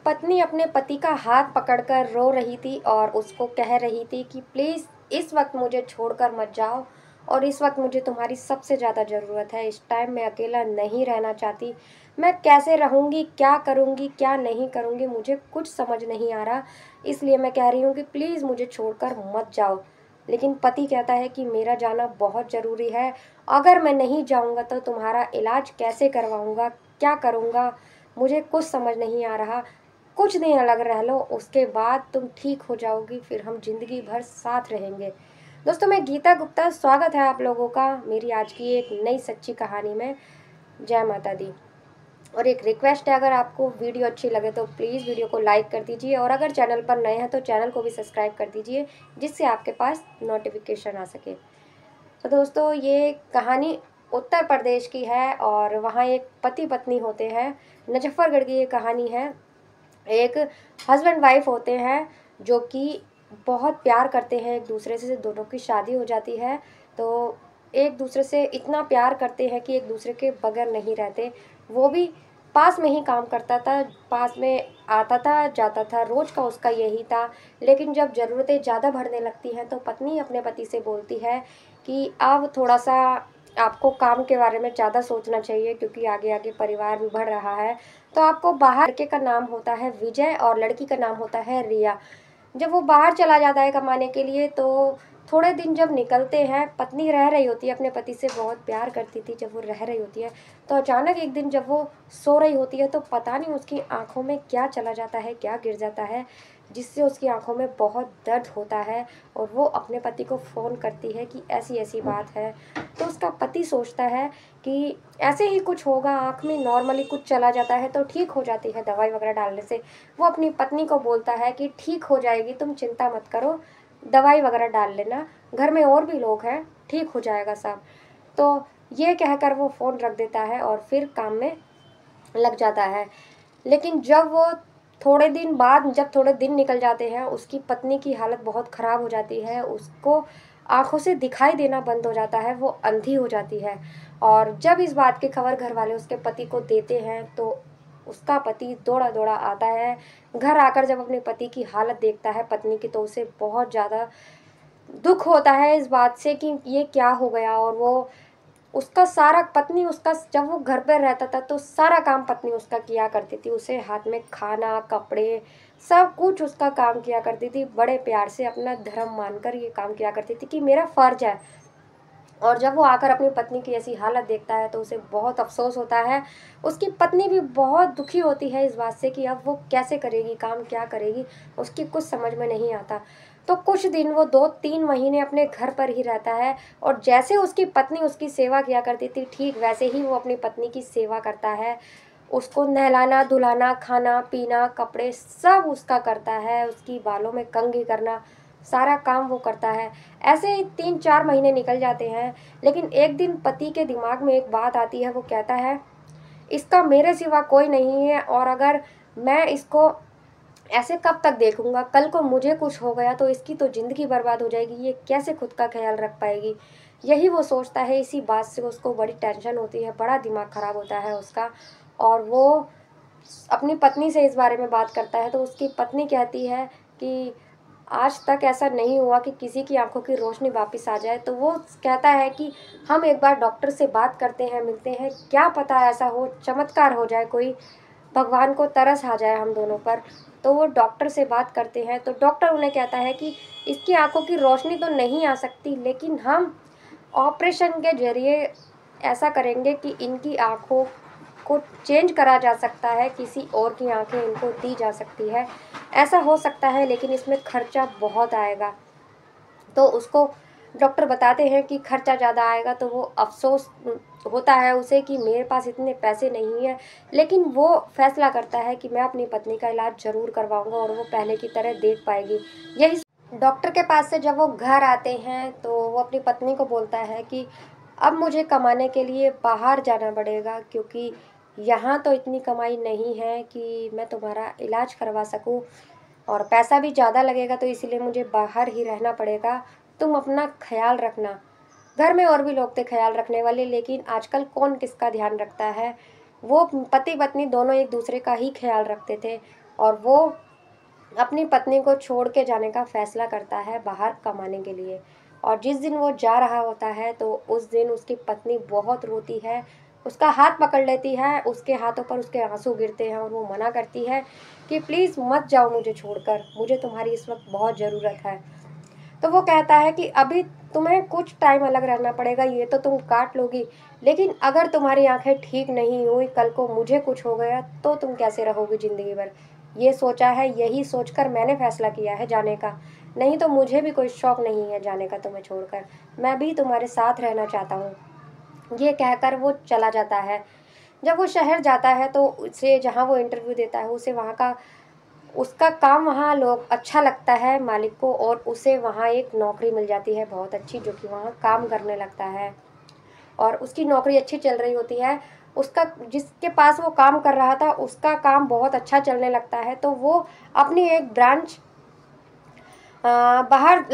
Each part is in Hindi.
पत्नी अपने पति का हाथ पकड़कर रो रही थी और उसको कह रही थी कि प्लीज़ इस वक्त मुझे छोड़कर मत जाओ और इस वक्त मुझे तुम्हारी सबसे ज़्यादा ज़रूरत है। इस टाइम मैं अकेला नहीं रहना चाहती। मैं कैसे रहूँगी, क्या करूँगी, क्या नहीं करूँगी, मुझे कुछ समझ नहीं आ रहा। इसलिए मैं कह रही हूँ कि प्लीज़ मुझे छोड़कर मत जाओ। लेकिन पति कहता है कि मेरा जाना बहुत ज़रूरी है। अगर मैं नहीं जाऊँगा तो तुम्हारा इलाज कैसे करवाऊँगा, क्या करूँगा, मुझे कुछ समझ नहीं आ रहा। कुछ दिन अलग रह लो, उसके बाद तुम ठीक हो जाओगी, फिर हम ज़िंदगी भर साथ रहेंगे। दोस्तों, मैं गीता गुप्ता, स्वागत है आप लोगों का मेरी आज की एक नई सच्ची कहानी में। जय माता दी। और एक रिक्वेस्ट है, अगर आपको वीडियो अच्छी लगे तो प्लीज़ वीडियो को लाइक कर दीजिए और अगर चैनल पर नए हैं तो चैनल को भी सब्सक्राइब कर दीजिए, जिससे आपके पास नोटिफिकेशन आ सके। तो दोस्तों, ये कहानी उत्तर प्रदेश की है और वहाँ एक पति पत्नी होते हैं। मुजफ्फरगढ़ की ये कहानी है। एक हस्बैंड वाइफ होते हैं जो कि बहुत प्यार करते हैं एक दूसरे से। दोनों की शादी हो जाती है तो एक दूसरे से इतना प्यार करते हैं कि एक दूसरे के बगैर नहीं रहते। वो भी पास में ही काम करता था, पास में आता था जाता था, रोज़ का उसका यही था। लेकिन जब ज़रूरतें ज़्यादा बढ़ने लगती हैं तो पत्नी अपने पति से बोलती है कि अब थोड़ा सा आपको काम के बारे में ज़्यादा सोचना चाहिए, क्योंकि आगे आगे परिवार भी बढ़ रहा है। तो आपको बाहर, लड़के का नाम होता है विजय और लड़की का नाम होता है रिया। जब वो बाहर चला जाता है कमाने के लिए तो थोड़े दिन जब निकलते हैं, पत्नी रह रही होती है, अपने पति से बहुत प्यार करती थी जब वो रह रही होती है, तो अचानक एक दिन जब वो सो रही होती है तो पता नहीं उसकी आंखों में क्या चला जाता है, क्या गिर जाता है, जिससे उसकी आंखों में बहुत दर्द होता है। और वो अपने पति को फ़ोन करती है कि ऐसी ऐसी बात है। तो उसका पति सोचता है कि ऐसे ही कुछ होगा, आँख में नॉर्मली कुछ चला जाता है तो ठीक हो जाती है दवाई वगैरह डालने से। वो अपनी पत्नी को बोलता है कि ठीक हो जाएगी, तुम चिंता मत करो, दवाई वगैरह डाल लेना, घर में और भी लोग हैं, ठीक हो जाएगा सब। तो ये कहकर वो फ़ोन रख देता है और फिर काम में लग जाता है। लेकिन जब वो थोड़े दिन बाद, जब थोड़े दिन निकल जाते हैं, उसकी पत्नी की हालत बहुत ख़राब हो जाती है। उसको आँखों से दिखाई देना बंद हो जाता है, वो अंधी हो जाती है। और जब इस बात की खबर घर वाले उसके पति को देते हैं तो उसका पति दौड़ा दौड़ा आता है। घर आकर जब अपने पति की हालत देखता है पत्नी की, तो उसे बहुत ज़्यादा दुख होता है इस बात से कि ये क्या हो गया। और वो उसका सारा, पत्नी उसका, जब वो घर पर रहता था तो सारा काम पत्नी उसका किया करती थी। उसे हाथ में खाना, कपड़े, सब कुछ उसका काम किया करती थी। बड़े प्यार से अपना धर्म मानकर ये काम किया करती थी कि मेरा फ़र्ज है। और जब वो आकर अपनी पत्नी की ऐसी हालत देखता है तो उसे बहुत अफसोस होता है। उसकी पत्नी भी बहुत दुखी होती है इस बात से कि अब वो कैसे करेगी काम, क्या करेगी, उसकी कुछ समझ में नहीं आता। तो कुछ दिन वो 2-3 महीने अपने घर पर ही रहता है और जैसे उसकी पत्नी उसकी सेवा किया करती थी, ठीक वैसे ही वो अपनी पत्नी की सेवा करता है। उसको नहलाना, धुलाना, खाना पीना, कपड़े सब उसका करता है, उसकी बालों में कंघी करना, सारा काम वो करता है। ऐसे ही 3-4 महीने निकल जाते हैं। लेकिन एक दिन पति के दिमाग में एक बात आती है। वो कहता है इसका मेरे सिवा कोई नहीं है और अगर मैं इसको ऐसे कब तक देखूंगा, कल को मुझे कुछ हो गया तो इसकी तो ज़िंदगी बर्बाद हो जाएगी, ये कैसे खुद का ख्याल रख पाएगी। यही वो सोचता है। इसी बात से उसको बड़ी टेंशन होती है, बड़ा दिमाग ख़राब होता है उसका। और वो अपनी पत्नी से इस बारे में बात करता है तो उसकी पत्नी कहती है कि आज तक ऐसा नहीं हुआ कि किसी की आंखों की रोशनी वापस आ जाए। तो वो कहता है कि हम एक बार डॉक्टर से बात करते हैं, मिलते हैं, क्या पता ऐसा हो, चमत्कार हो जाए, कोई भगवान को तरस आ जाए हम दोनों पर। तो वो डॉक्टर से बात करते हैं तो डॉक्टर उन्हें कहता है कि इसकी आंखों की रोशनी तो नहीं आ सकती, लेकिन हम ऑपरेशन के ज़रिए ऐसा करेंगे कि इनकी आँखों को चेंज करा जा सकता है, किसी और की आँखें इनको दी जा सकती है। ऐसा हो सकता है लेकिन इसमें खर्चा बहुत आएगा। तो उसको डॉक्टर बताते हैं कि खर्चा ज़्यादा आएगा। तो वो अफ़सोस होता है उसे कि मेरे पास इतने पैसे नहीं हैं। लेकिन वो फ़ैसला करता है कि मैं अपनी पत्नी का इलाज ज़रूर करवाऊँगा और वो पहले की तरह देख पाएगी। यही डॉक्टर के पास से जब वो घर आते हैं तो वो अपनी पत्नी को बोलता है कि अब मुझे कमाने के लिए बाहर जाना पड़ेगा, क्योंकि यहाँ तो इतनी कमाई नहीं है कि मैं तुम्हारा इलाज करवा सकूँ और पैसा भी ज़्यादा लगेगा, तो इसलिए मुझे बाहर ही रहना पड़ेगा। तुम अपना ख्याल रखना। घर में और भी लोग थे ख्याल रखने वाले, लेकिन आजकल कौन किसका ध्यान रखता है। वो पति पत्नी दोनों एक दूसरे का ही ख्याल रखते थे। और वो अपनी पत्नी को छोड़ के जाने का फ़ैसला करता है बाहर कमाने के लिए। और जिस दिन वो जा रहा होता है तो उस दिन उसकी पत्नी बहुत रोती है, उसका हाथ पकड़ लेती है, उसके हाथों पर उसके आंसू गिरते हैं और वो मना करती है कि प्लीज़ मत जाओ मुझे छोड़कर, मुझे तुम्हारी इस वक्त बहुत ज़रूरत है। तो वो कहता है कि अभी तुम्हें कुछ टाइम अलग रहना पड़ेगा, ये तो तुम काट लोगी, लेकिन अगर तुम्हारी आंखें ठीक नहीं हुई, कल को मुझे कुछ हो गया तो तुम कैसे रहोगी ज़िंदगी भर। ये सोचा है, यही सोचकर मैंने फ़ैसला किया है जाने का, नहीं तो मुझे भी कोई शौक़ नहीं है जाने का तुम्हें छोड़कर, मैं भी तुम्हारे साथ रहना चाहता हूँ। ये कहकर वो चला जाता है। जब वो शहर जाता है तो उसे, जहाँ वो इंटरव्यू देता है, उसे वहाँ का, उसका काम वहाँ लोग अच्छा लगता है मालिक को, और उसे वहाँ एक नौकरी मिल जाती है बहुत अच्छी, जो कि वहाँ काम करने लगता है और उसकी नौकरी अच्छी चल रही होती है। उसका, जिसके पास वो काम कर रहा था, उसका काम बहुत अच्छा चलने लगता है, तो वो अपनी एक ब्रांच बाहर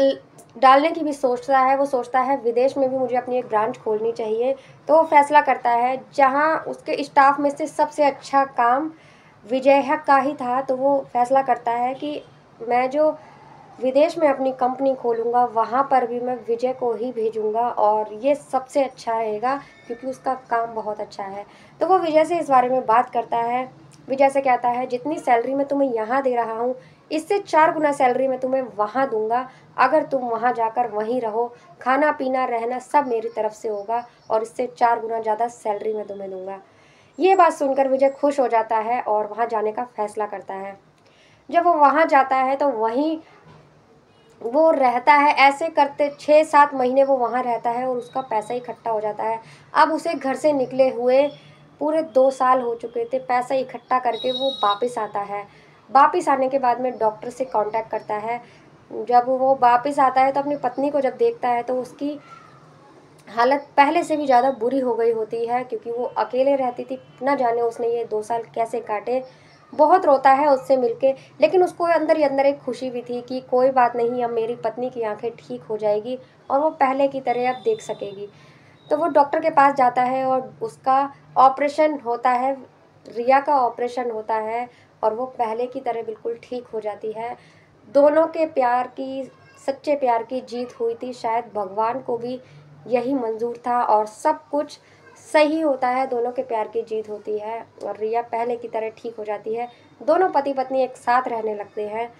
डालने की भी सोचता है। वो सोचता है विदेश में भी मुझे अपनी एक ब्रांच खोलनी चाहिए। तो वो फैसला करता है, जहाँ उसके स्टाफ में से सबसे अच्छा काम विजय का ही था, तो वो फैसला करता है कि मैं जो विदेश में अपनी कंपनी खोलूँगा वहाँ पर भी मैं विजय को ही भेजूँगा और ये सबसे अच्छा रहेगा क्योंकि उसका काम बहुत अच्छा है। तो वो विजय से इस बारे में बात करता है। विजय से कहता है, जितनी सैलरी मैं तुम्हें यहाँ दे रहा हूँ, इससे 4 गुना सैलरी मैं तुम्हें वहाँ दूंगा। अगर तुम वहाँ जाकर वहीं रहो, खाना पीना रहना सब मेरी तरफ से होगा और इससे 4 गुना ज़्यादा सैलरी मैं तुम्हें दूंगा। ये बात सुनकर विजय खुश हो जाता है और वहाँ जाने का फैसला करता है। जब वो वहाँ जाता है तो वहीं वो रहता है। ऐसे करते 6-7 महीने वो वहाँ रहता है और उसका पैसा इकट्ठा हो जाता है। अब उसे घर से निकले हुए पूरे 2 साल हो चुके थे। पैसा इकट्ठा करके वो वापस आता है। वापस आने के बाद में डॉक्टर से कांटेक्ट करता है। जब वो वापस आता है तो अपनी पत्नी को जब देखता है तो उसकी हालत पहले से भी ज़्यादा बुरी हो गई होती है, क्योंकि वो अकेले रहती थी। ना जाने उसने ये 2 साल कैसे काटे। बहुत रोता है उससे मिलके, लेकिन उसको अंदर ही अंदर एक खुशी भी थी कि कोई बात नहीं, अब मेरी पत्नी की आंखें ठीक हो जाएगी और वो पहले की तरह अब देख सकेगी। तो वो डॉक्टर के पास जाता है और उसका ऑपरेशन होता है, रिया का ऑपरेशन होता है और वो पहले की तरह बिल्कुल ठीक हो जाती है। दोनों के प्यार की, सच्चे प्यार की जीत हुई थी। शायद भगवान को भी यही मंजूर था और सब कुछ सही होता है, दोनों के प्यार की जीत होती है और रिया पहले की तरह ठीक हो जाती है। दोनों पति पत्नी एक साथ रहने लगते हैं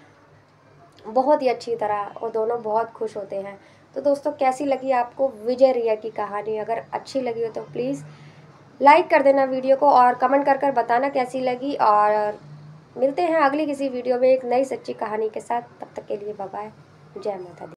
बहुत ही अच्छी तरह और दोनों बहुत खुश होते हैं। तो दोस्तों, कैसी लगी आपको विजय रिया की कहानी? अगर अच्छी लगी हो तो प्लीज़ लाइक कर देना वीडियो को और कमेंट कर बताना कैसी लगी। और मिलते हैं अगली किसी वीडियो में एक नई सच्ची कहानी के साथ। तब तक के लिए बाय बाय। जय माता दी।